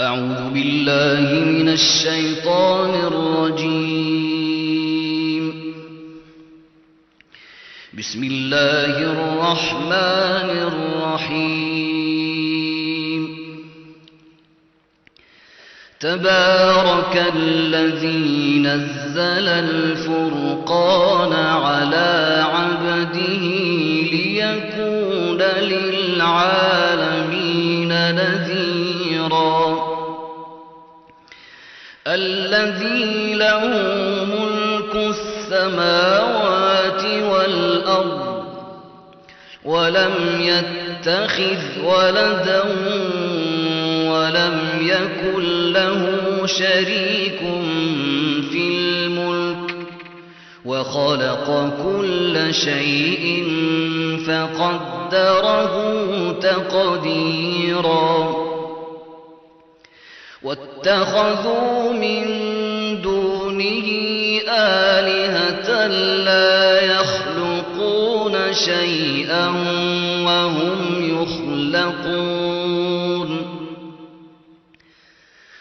أعوذ بالله من الشيطان الرجيم. بسم الله الرحمن الرحيم. تبارك الذي نزل الفرقان على عبده ليكون للعالمين نذيرا. الذي له ملك السماوات والأرض ولم يتخذ ولدا ولم يكن له شريك في الملك وخلق كل شيء فقدره تقديرا. واتخذوا من دونه آلهة لا يخلقون شيئا وهم يخلقون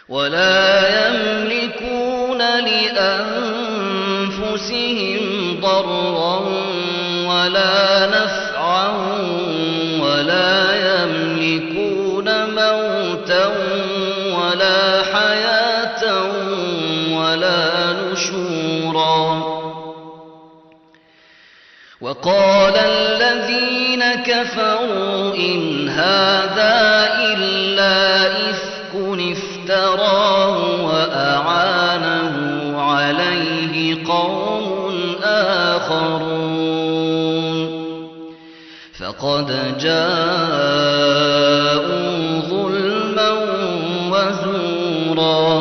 ولا يملكون لأنفسهم ضرا ولا نفعا ولا يملكون موتا ولا حياة ولا نشورا. وقال الذين كفروا إن هذا إلا إفك افتراه وأعانه عليه قوم آخرون فقد جاءوا ظلما وزورا.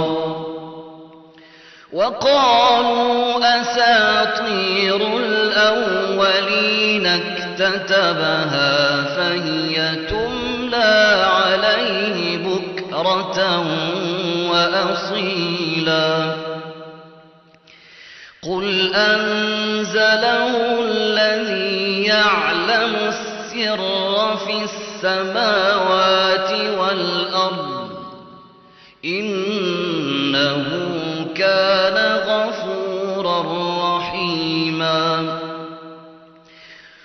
وقالوا أساطير الأولين اكتتبها فهي تملى عليه بكرة وأصيلا. قل أنزله الذي يعلم السر في السماوات والأرض إنه كان غفورا رحيما.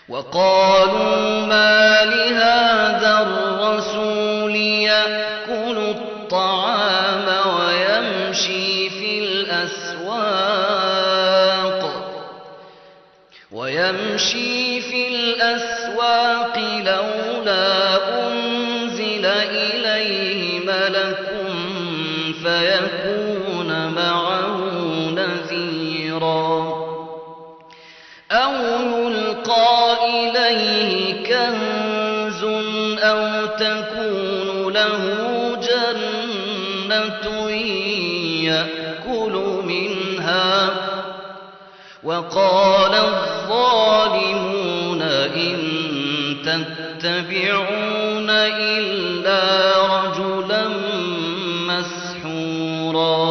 وقالوا ما لهذا الرسول يأكل الطعام ويمشي في الأسواق لولا أنزل إليه ملك فيكون معه نذيرا. أو يلقى إليه كنز أو تكون له جنة يأكل منها. وقال الظالمون إن تتبعون إلا رجلا مسحورا.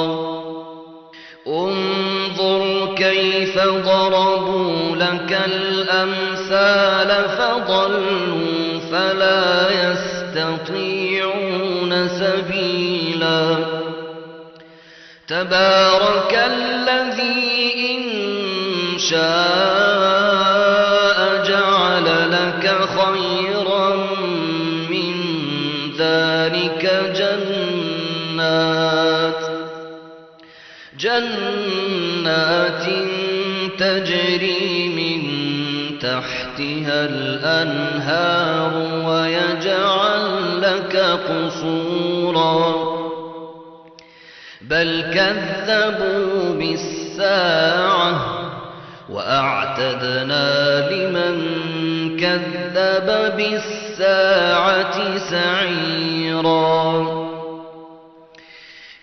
انظر كيف ضربوا لك الأمثال فضلوا فلا يستطيعون سبيلا. تبارك الذي إن شاء جعل لك خيرا من ذلك جنات تجري من تحتها الأنهار ويجعل لك قصورا. بل كذبوا بالساعة وأعتدنا لمن كذب بالساعة سعيرا.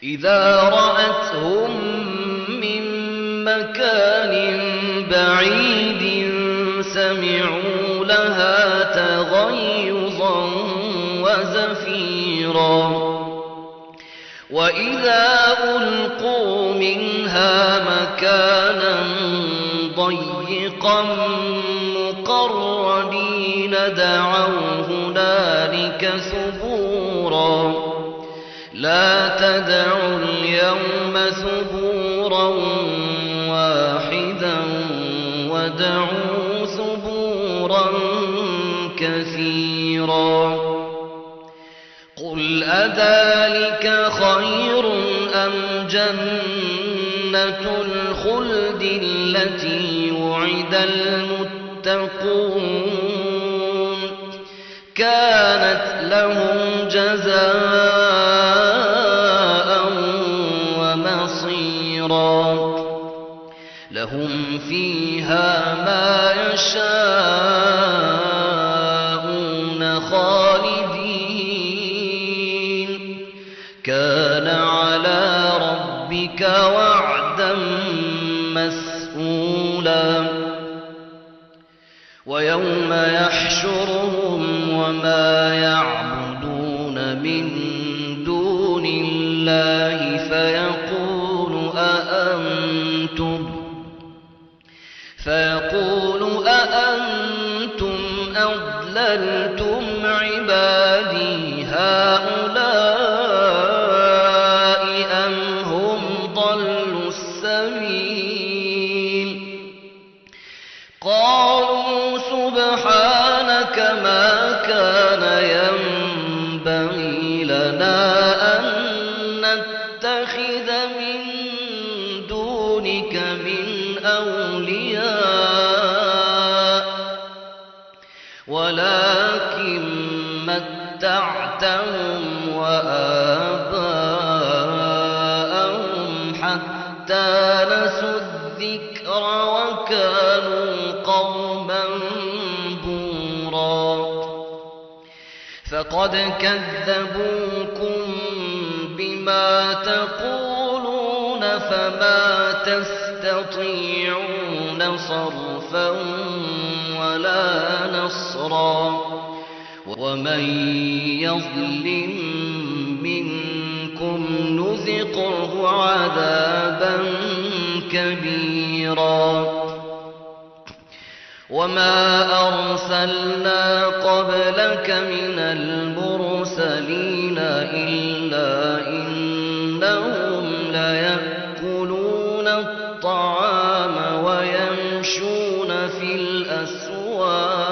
إذا رأتهم من مكان بعيد سمعوا لها تغيظا وزفيرا. وإذا ألقوا منها مكانا ضيقا مقرنين دعوا هنالك ثبورا لا تدعوا اليوم ثبورا واحدا وادعوا ثبورا كثيرا قل أذلك خير أم جنة الخلد التي وعد المتقون كانت لهم جزاء ومصيرا لهم فيها ما يشاءون خالدين كان على ربك وعدا مسئولا ويوم يحشرهم وما يعبدون من دون الله فيقول أأنتم أضللتم عبادي هؤلاء أم هم ضلوا السبيل قالوا سبحانك ما كان ينبغي لنا أن نتخذ من دونك من أولياء ولكن متعتهم وآباءهم حتى نسوا الذكر وكانوا قوما بورا فقد كذبوكم بما تقولون فما تستطيعون صرفا ولا نصرا ومن يظلم منكم نذقه عذابا كبيرا وما أرسلنا قبلك من المرسلين إلا إنهم ليأكلون الطعام ويمشون في الأسواق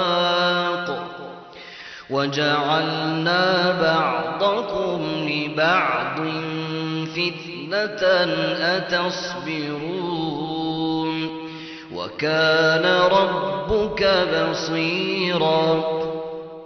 وجعلنا بعضكم لبعض فتنة أتصبرون وكان ربك بصيرا